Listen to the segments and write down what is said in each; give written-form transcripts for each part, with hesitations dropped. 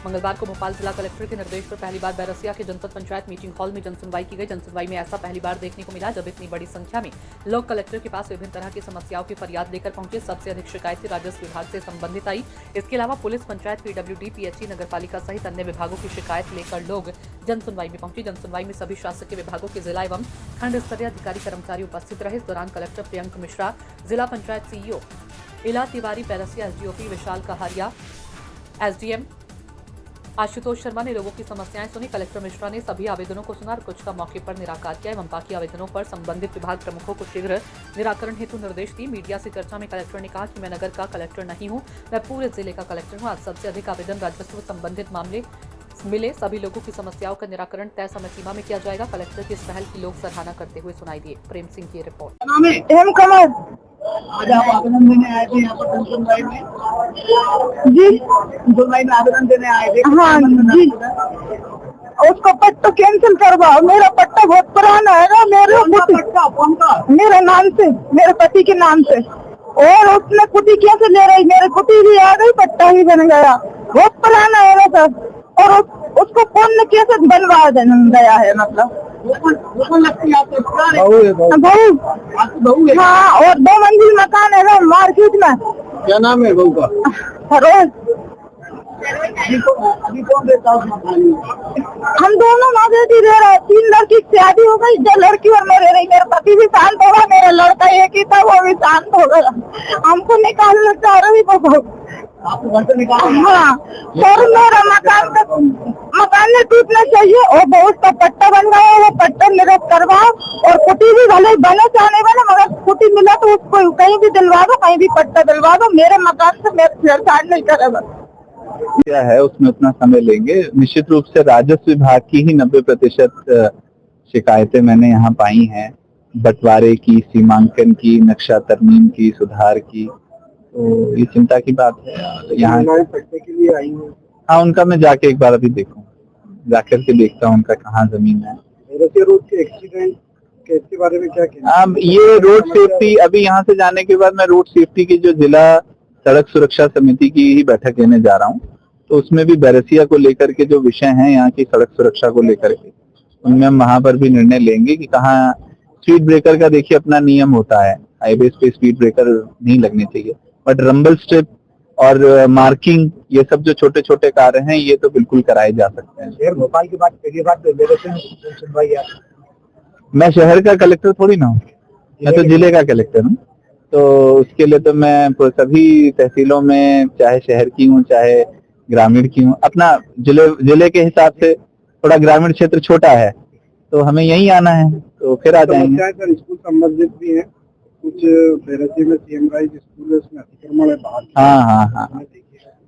मंगलवार को भोपाल जिला कलेक्टर के निर्देश पर पहली बार बैरसिया के जनपद पंचायत मीटिंग हॉल में जनसुनवाई की गई। जनसुनवाई में ऐसा पहली बार देखने को मिला जब इतनी बड़ी संख्या में लोग कलेक्टर के पास विभिन्न तरह की समस्याओं की फरियाद लेकर पहुंचे। सबसे अधिक शिकायतें राजस्व विभाग से संबंधित आई। इसके अलावा पुलिस, पंचायत, पीडब्ल्यूडी, पीएचई, नगर पालिका सहित अन्य विभागों की शिकायत लेकर लोग जनसुनवाई में पहुंचे। जनसुनवाई में सभी शासकीय विभागों के जिला एवं खंड स्तरीय अधिकारी कर्मचारी उपस्थित रहे। इस दौरान कलेक्टर प्रियंक मिश्रा, जिला पंचायत सीईओ इला तिवारी, बैरसिया एसडीओपी विशाल कहारिया, एसडीएम आशुतोष शर्मा ने लोगों की समस्याएं सुनी। कलेक्टर मिश्रा ने सभी आवेदनों को सुना और कुछ का मौके पर निराकार किया एवं बाकी आवेदनों पर संबंधित विभाग प्रमुखों को शीघ्र निराकरण हेतु निर्देश दिए। मीडिया से चर्चा में कलेक्टर ने कहा कि मैं नगर का कलेक्टर नहीं हूं, मैं पूरे जिले का कलेक्टर हूं। आज सबसे अधिक आवेदन राजस्व संबंधित मामले मिले। सभी लोगों की समस्याओं का निराकरण तय समय सीमा में किया जाएगा। कलेक्टर की इस पहल की लोग सराहना करते हुए सुनाई दिए। प्रेम सिंह की रिपोर्ट। आज आप आवेदन देने आए थे यहाँ पर जनसुनवाई में? जी, जनसुनवाई में आवेदन देने आए थे? हाँ जी। उसको पट्टा कैंसिल करवाओ। मेरा पट्टा बहुत पुराना है ना, पट्टा कौन का? मेरे नाम से, मेरे पति के नाम से। और उसने कुटी कैसे ले रही? मेरे कुटी भी आ गई, पट्टा ही बन गया। बहुत पुराना है ना सर। और उसको कौन ने कैसे बनवा गया है? मतलब वो कौन लगती है आपको? बहू है? हाँ, और 2 मंजिल मकान है ना मार्केट में। क्या नाम है बहू का? रोज। अभी कौन रहता है उस मकान में? हम दोनों माँ बेटी रह रहे हैं। 3 लड़की की शादी हो गई, 2 लड़की और मैं रह रही। मेरा पति भी शांत होगा, मेरा लड़का एक ही था, वो भी शांत हो गया। हमको निकालना चाह रही वो। आपको घर से निकाल? हाँ सर, मेरा मकान ने टूटना चाहिए और बहुत का पट्टा बन गया। वो पट्टा निरस्त करवाओ और कुटी भी भले बने चाहने वाले, मगर कुटी मिला तो उसको कहीं भी दिलवा दो, कहीं भी पट्टा दिलवा दो। मेरे मकान से मेरे छेड़छाड़ नहीं करेगा। क्या है उसमें उतना समय लेंगे। निश्चित रूप से राजस्व विभाग की ही 90% शिकायतें मैंने यहाँ पाई हैं, बंटवारे की, सीमांकन की, नक्शा तरमीम की, सुधार की। तो ये चिंता की बात है। यहाँ पट्टे के लिए आई हूँ। हाँ, उनका मैं जाके एक बार अभी देखूँ, जाकर के देखता हूँ उनका कहाँ जमीन है। रोड के एक्सीडेंट के बारे में क्या कहना? ये रोड सेफ्टी, अभी यहाँ से जाने के बाद मैं रोड सेफ्टी की जो जिला सड़क सुरक्षा समिति की ही बैठक लेने जा रहा हूँ। तो उसमें भी बैरसिया को लेकर के जो विषय हैं यहाँ की सड़क सुरक्षा को लेकर के, उनमें हम वहां पर भी निर्णय लेंगे कि कहाँ स्पीड ब्रेकर का देखिए अपना नियम होता है, हाईवे पे स्पीड ब्रेकर नहीं लगने चाहिए, बट रंबल स्ट्रिप और मार्किंग, ये सब जो छोटे छोटे कार्य हैं ये तो बिल्कुल कराए जा सकते हैं। शहर भोपाल की बात पहली बात सुनवाई। मैं शहर का कलेक्टर थोड़ी ना हूँ, मैं तो जिले का कलेक्टर हूँ। तो उसके लिए तो मैं सभी तहसीलों में, चाहे शहर की हूँ चाहे ग्रामीण की हूँ, अपना जिले के हिसाब से थोड़ा ग्रामीण क्षेत्र छोटा है तो हमें यहीं आना है, तो फिर आ जाएंगे। स्कूल संबंधित भी है कुछ बैरसिया में, सीएम राइज स्कूल है, उसमें अतिक्रमण है बाहर। हाँ,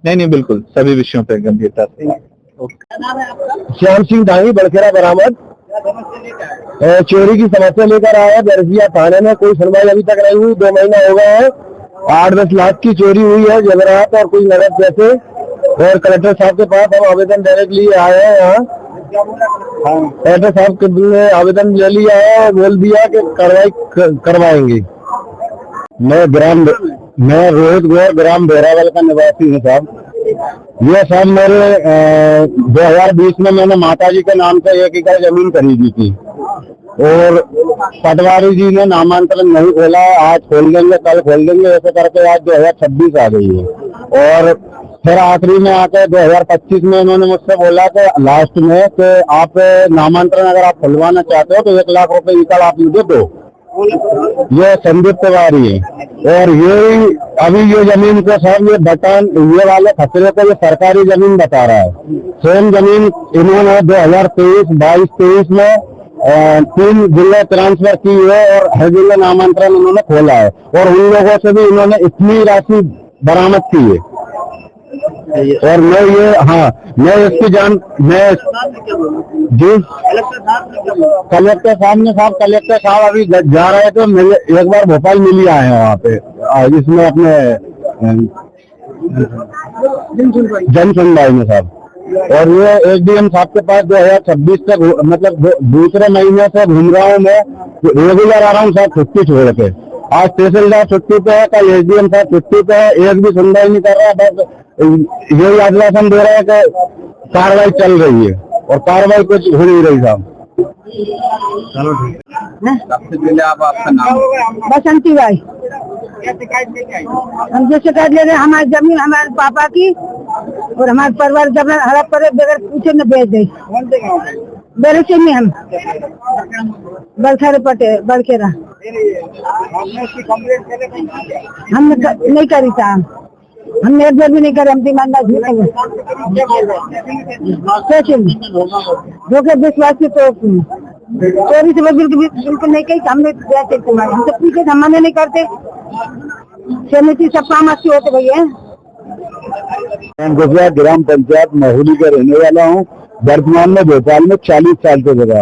नहीं बिल्कुल सभी विषयों पे गंभीरता से। श्याम सिंह दाही, बड़खेरा बरामद। चोरी की समस्या लेकर आया बैरसिया थाने में, कोई सुनवाई अभी तक नहीं हुई। 2 महीना हो गए हैं। 8-10 लाख की चोरी हुई है जगरात और कुछ नगद पैसे। और कलेक्टर साहब के पास हम आवेदन देने के लिए आए हैं यहाँ। कलेक्टर साहब के आवेदन ले लिया है और बोल दिया कि कार्रवाई करवाएंगे। मैं रोहित गौर, ग्राम बेरावल का निवासी हूँ साहब। ये साहब मेरे 2020 में मैंने माताजी के नाम से 1 एकड़ जमीन खरीदी थी और पटवारी जी ने नामांतरण नहीं खोला। आज खोल देंगे, कल खोल देंगे, ऐसे करके आज 2026 आ गई है। और फिर आखिरी में आकर 2025 में उन्होंने मुझसे बोला कि लास्ट में कि आप नामांतरण अगर आप खुलवाना चाहते हो तो 1 लाख रुपए एकड़ आप मुझे दो। ये संदीप तिवारी है। और ये अभी ये जमीन को सब ये बटन ये वाले खतरे को ये सरकारी जमीन बता रहा है। सेम जमीन इन्होंने 2023 में 3 जिले ट्रांसफर की है और हर जिले नामांतरण उन्होंने खोला है और उन लोगों से भी इन्होंने इतनी राशि बरामद की है। और मैं इसकी कलेक्टर साहब अभी जा रहे थे, एक बार भोपाल मिल ही आए हैं वहाँ पे, इसमें अपने जनसुनवाई में साहब। और ये एसडीएम साहब के पास 2026 तक मतलब दूसरे महीने से घूम रहा हूँ मैं, रेगुलर आ रहा हूँ साहब छुट्टी छोड़ के। आज तहसीलदार छुट्टी पे है, कल एसडीएम साहब छुट्टी पे है, एक भी सुनवाई नहीं कर रहा है। बस यही आश्वासन दे रहे हैं कि कार्रवाई चल रही है और कार्रवाई कुछ हो नहीं रही साहब। चलो ठीक है। सबसे पहले आप आपका नाम। बसंती बाई। हम जो शिकायत ले रहे हैं, हमारी जमीन हमारे पापा की और हमारे परिवार जब हड़प करे बगैर पूछे न बेच दे। बेरसी में हम बलखेरा पटे बलखेरा हमने नहीं करी था। हमने एक बार भी नहीं करे। हम ईमानदार जो के विश्वास की तो चोरी से बिल्कुल नहीं कही। हमने हम तो पूछे हमने नहीं करते। समिति सब काम अच्छे होते भैया। गुजरात ग्राम पंचायत महुली का रहने वाला हूँ। वर्तमान में भोपाल में 40 साल से लगा।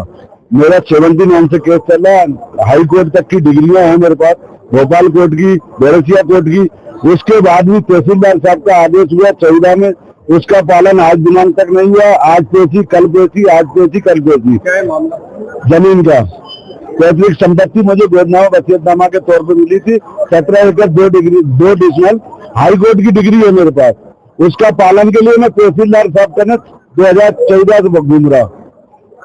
मेरा 70 नाम से केस चल रहा है। हाई कोर्ट तक की डिग्रियां हैं मेरे पास, भोपाल कोर्ट की, बैरसिया कोर्ट की। उसके बाद भी तहसीलदार साहब का आदेश हुआ 14 में, उसका पालन आज दिनांक तक नहीं हुआ। आज पेशी कल पेशी, आज पेशी कल पेशी। जमीन का कैथलिक संपत्ति मुझे गोदनामा वसीयतनामा के तौर पर मिली थी। 17 एकड़ 2 डिविजनल हाई कोर्ट की डिग्री है मेरे पास। उसका पालन के लिए मैं तहसीलदार साहब का 2014 से घूम रहा।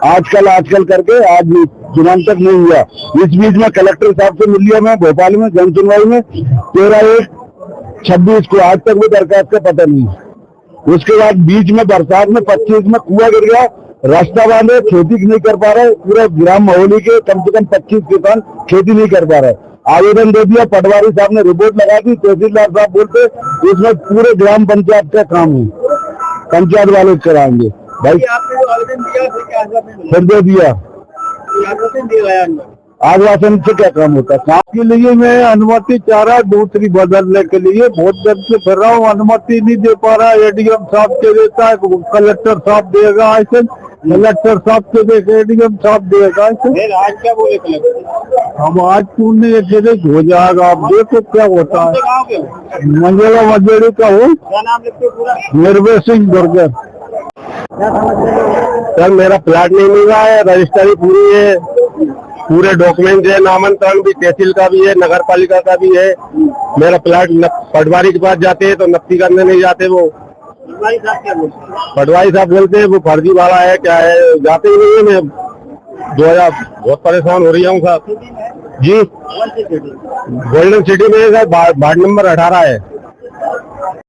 आजकल करके आज दिनांक तक नहीं हुआ। इस बीच में कलेक्टर साहब से मिल लिया मैं भोपाल में जन सुनवाई में 13/1/26 को। आज तक वो दरखास्त का पता नहीं। उसके बाद बीच में बरसात में 25 में कुआं गिर गया, रास्ता बांधे, खेती नहीं कर पा रहे। पूरे ग्राम महुली के कम से कम 25 किसान खेती नहीं कर पा रहे। आवेदन दे दिया, पटवारी साहब ने रिपोर्ट लगा दी। तहसीलदार साहब बोलते इसमें पूरे ग्राम पंचायत का काम है, पंचायत वाले कराएंगे। भाई आपने जो आवेदन दिया फिर दे दिया। आश्वासन से क्या काम होता है? काम के लिए मैं अनुमति चाह रहा, दूसरी बदलने के लिए बहुत देर से फिर रहा हूँ, अनुमति नहीं दे पा रहा। एडीएम साहब के देता है, कलेक्टर साहब देगा ऐसे, कलेक्टर साहब के देखे, एडीएम साहब देगा ऐसे। आज क्या बोले कलेक्टर? हम आज पूर्ण हो जाएगा। आप देखो क्या होता है। मंजेला मजेड़ी का हो। क्या नाम लिखते पूरा? निर्भय सिंह बर्गर। सर मेरा प्लाट नहीं मिल रहा है, रजिस्ट्री पूरी है, पूरे डॉक्यूमेंट है, नामांतरण भी तहसील का भी है, नगर पालिका का भी है। मेरा प्लाट पटवारी के पास जाते हैं तो नक्की करने नहीं जाते। वो पटवारी साहब बोलते हैं वो फर्जी वाला है, क्या है, जाते ही नहीं है। मैं 2000 बहुत परेशान हो रही हूँ साहब जी। गोल्डन सिटी में सर वार्ड नंबर 18 है।